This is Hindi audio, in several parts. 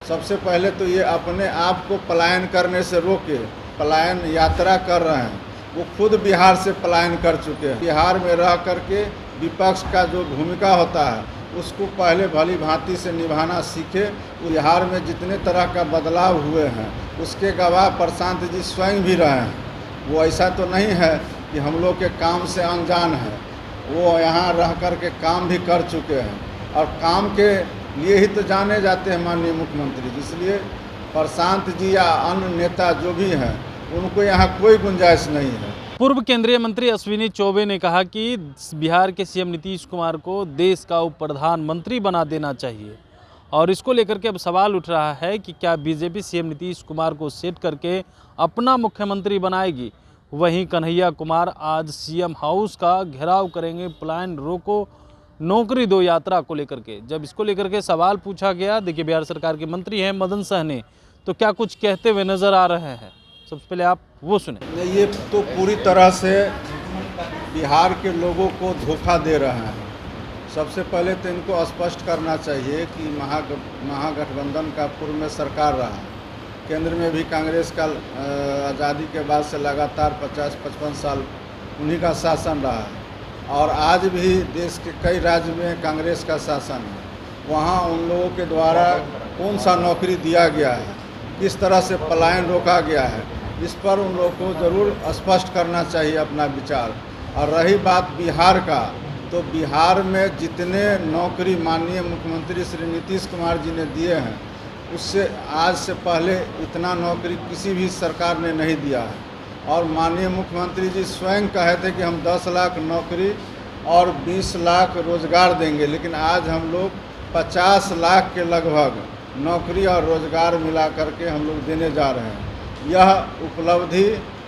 सबसे पहले तो ये अपने आप को पलायन करने से रोके, पलायन यात्रा कर रहे हैं, वो खुद बिहार से पलायन कर चुके हैं। बिहार में रह करके विपक्ष का जो भूमिका होता है उसको पहले भली भांति से निभाना सीखे। बिहार में जितने तरह का बदलाव हुए हैं उसके गवाह प्रशांत जी स्वयं भी रहे हैं। वो ऐसा तो नहीं है कि हम लोग के काम से अनजान है, वो यहाँ रह कर के काम भी कर चुके हैं और काम के लिए ही तो जाने जाते हैं माननीय मुख्यमंत्री जी। इसलिए प्रशांत जी या अन्य नेता जो भी हैं उनको यहाँ कोई गुंजाइश नहीं है। पूर्व केंद्रीय मंत्री अश्विनी चौबे ने कहा कि बिहार के सीएम नीतीश कुमार को देश का उप प्रधानमंत्री बना देना चाहिए और इसको लेकर के अब सवाल उठ रहा है कि क्या बीजेपी सीएम नीतीश कुमार को सेट करके अपना मुख्यमंत्री बनाएगी। वहीं कन्हैया कुमार आज सीएम हाउस का घेराव करेंगे पलायन रोको नौकरी दो यात्रा को लेकर के। जब इसको लेकर के सवाल पूछा गया, देखिए बिहार सरकार के मंत्री हैं मदन सहनी, तो क्या कुछ कहते हुए नजर आ रहे हैं, सबसे पहले आप वो सुने। ये तो पूरी तरह से बिहार के लोगों को धोखा दे रहे हैं। सबसे पहले तो इनको स्पष्ट करना चाहिए कि महागठबंधन का पूर्व में सरकार रहा है, केंद्र में भी कांग्रेस का आज़ादी के बाद से लगातार 50-55 साल उन्हीं का शासन रहा है और आज भी देश के कई राज्य में कांग्रेस का शासन है। वहाँ उन लोगों के द्वारा कौन सा नौकरी दिया गया है, किस तरह से पलायन रोका गया है, इस पर उन लोगों को ज़रूर स्पष्ट करना चाहिए अपना विचार। और रही बात बिहार का, तो बिहार में जितने नौकरी माननीय मुख्यमंत्री श्री नीतीश कुमार जी ने दिए हैं उससे आज से पहले इतना नौकरी किसी भी सरकार ने नहीं दिया है। और माननीय मुख्यमंत्री जी स्वयं कहे थे कि हम 10 लाख नौकरी और 20 लाख रोजगार देंगे, लेकिन आज हम लोग 50 लाख के लगभग नौकरी और रोजगार मिला करके हम लोग देने जा रहे हैं। यह उपलब्धि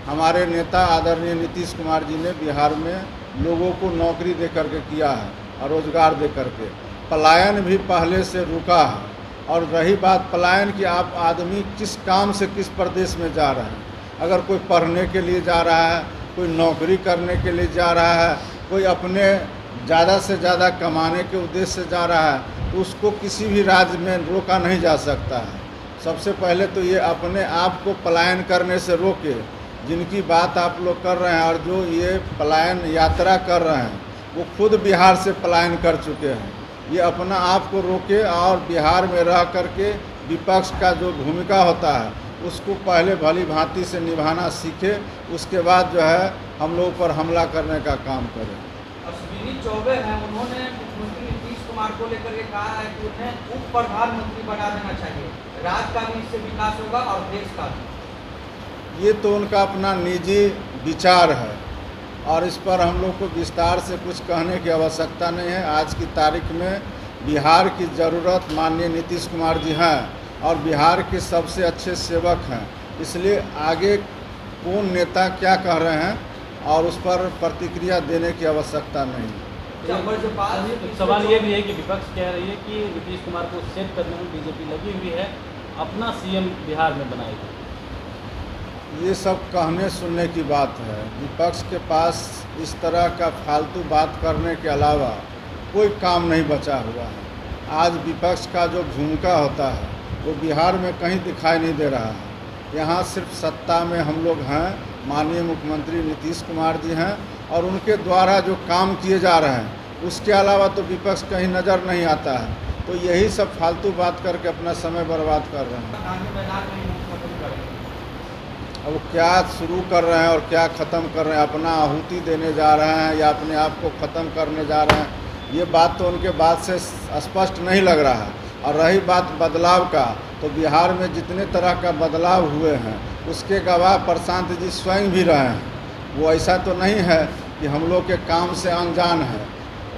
हमारे नेता आदरणीय नीतीश कुमार जी ने बिहार में लोगों को नौकरी दे करके किया है और रोजगार दे करके। पलायन भी पहले से रुका है। और रही बात पलायन की, आप आदमी किस काम से किस प्रदेश में जा रहे हैं। अगर कोई पढ़ने के लिए जा रहा है, कोई नौकरी करने के लिए जा रहा है, कोई अपने ज़्यादा से ज़्यादा कमाने के उद्देश्य से जा रहा है, तो उसको किसी भी राज्य में रोका नहीं जा सकता है। सबसे पहले तो ये अपने आप को पलायन करने से रोके, जिनकी बात आप लोग कर रहे हैं और जो ये पलायन यात्रा कर रहे हैं वो खुद बिहार से पलायन कर चुके हैं। ये अपना आप को रोके और बिहार में रह करके विपक्ष का जो भूमिका होता है उसको पहले भली भांति से निभाना सीखे, उसके बाद जो है हम लोग पर हमला करने का काम करें। अश्विनी चौबे हैं, उन्होंने मुख्यमंत्री नीतीश कुमार को लेकर के कहा है कि उन्हें उप प्रधानमंत्री बना देना चाहिए, राज्य का भी इससे विकास होगा और देश का भी। ये तो उनका अपना निजी विचार है और इस पर हम लोग को विस्तार से कुछ कहने की आवश्यकता नहीं है। आज की तारीख में बिहार की ज़रूरत माननीय नीतीश कुमार जी हैं और बिहार के सबसे अच्छे सेवक हैं, इसलिए आगे कौन नेता क्या कह रहे हैं और उस पर प्रतिक्रिया देने की आवश्यकता नहीं है। सवाल ये भी है कि विपक्ष कह रही है कि नीतीश कुमार को सेट करने में बीजेपी लगी हुई है, अपना सीएम बिहार में बनाएगी। ये सब कहने सुनने की बात है। विपक्ष के पास इस तरह का फालतू बात करने के अलावा कोई काम नहीं बचा हुआ है। आज विपक्ष का जो भूमिका होता है वो बिहार में कहीं दिखाई नहीं दे रहा है। यहाँ सिर्फ सत्ता में हम लोग हैं, माननीय मुख्यमंत्री नीतीश कुमार जी हैं और उनके द्वारा जो काम किए जा रहे हैं उसके अलावा तो विपक्ष कहीं नज़र नहीं आता है। तो यही सब फालतू बात करके अपना समय बर्बाद कर रहे हैं। अब क्या शुरू कर रहे हैं और क्या ख़त्म कर रहे हैं, अपना आहुति देने जा रहे हैं या अपने आप को ख़त्म करने जा रहे हैं, ये बात तो उनके बात से स्पष्ट नहीं लग रहा है। और रही बात बदलाव का, तो बिहार में जितने तरह का बदलाव हुए हैं उसके गवाह प्रशांत जी स्वयं भी रहे हैं। वो ऐसा तो नहीं है कि हम लोग के काम से अनजान है,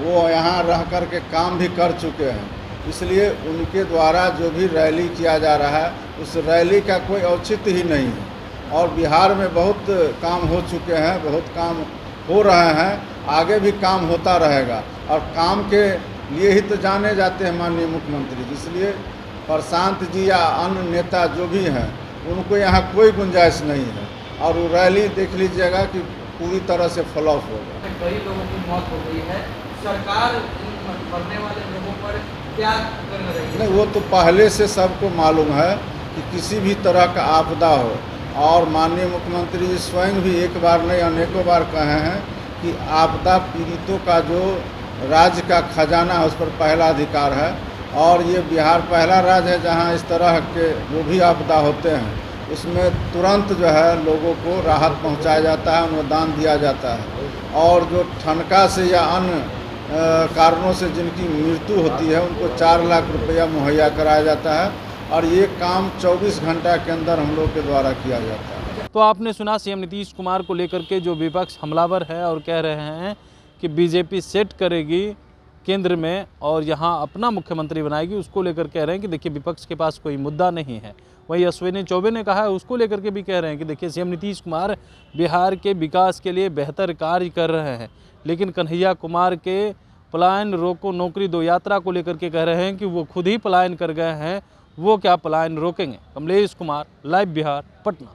वो यहाँ रह कर के काम भी कर चुके हैं। इसलिए उनके द्वारा जो भी रैली किया जा रहा है उस रैली का कोई औचित्य ही नहीं है। और बिहार में बहुत काम हो चुके हैं, बहुत काम हो रहे हैं, आगे भी काम होता रहेगा और काम के लिए ही तो जाने जाते हैं माननीय मुख्यमंत्री जी। इसलिए प्रशांत जी या अन्य नेता जो भी हैं उनको यहाँ कोई गुंजाइश नहीं है और वो रैली देख लीजिएगा कि पूरी तरह से फ्लॉप होगा। कई लोगों की मौत हो गई है, सरकार मरने वाले लोगों पर क्या करना चाहिए? नहीं, वो तो पहले से सबको मालूम है कि किसी भी तरह का आपदा हो, और माननीय मुख्यमंत्री जी स्वयं भी एक बार नहीं अनेकों बार कहे हैं कि आपदा पीड़ितों का जो राज्य का खजाना है उस पर पहला अधिकार है, और ये बिहार पहला राज्य है जहां इस तरह के जो भी आपदा होते हैं उसमें तुरंत जो है लोगों को राहत पहुंचाया जाता है, अनुदान दिया जाता है, और जो ठनका से या अन्य कारणों से जिनकी मृत्यु होती है उनको 4 लाख रुपया मुहैया कराया जाता है, और ये काम 24 घंटा के अंदर हम लोग के द्वारा किया जाता है। तो आपने सुना सीएम नीतीश कुमार को लेकर के जो विपक्ष हमलावर है और कह रहे हैं कि बीजेपी सेट करेगी केंद्र में और यहाँ अपना मुख्यमंत्री बनाएगी, उसको लेकर कह रहे हैं कि देखिए विपक्ष के पास कोई मुद्दा नहीं है। वहीं अश्विनी चौबे ने कहा है, उसको लेकर के भी कह रहे हैं कि देखिए सीएम नीतीश कुमार बिहार के विकास के लिए बेहतर कार्य कर रहे हैं, लेकिन कन्हैया कुमार के पलायन रोको नौकरी दो यात्रा को लेकर के कह रहे हैं कि वो खुद ही पलायन कर गए हैं, वो क्या पलायन रोकेंगे। कमलेश कुमार, लाइव बिहार, पटना।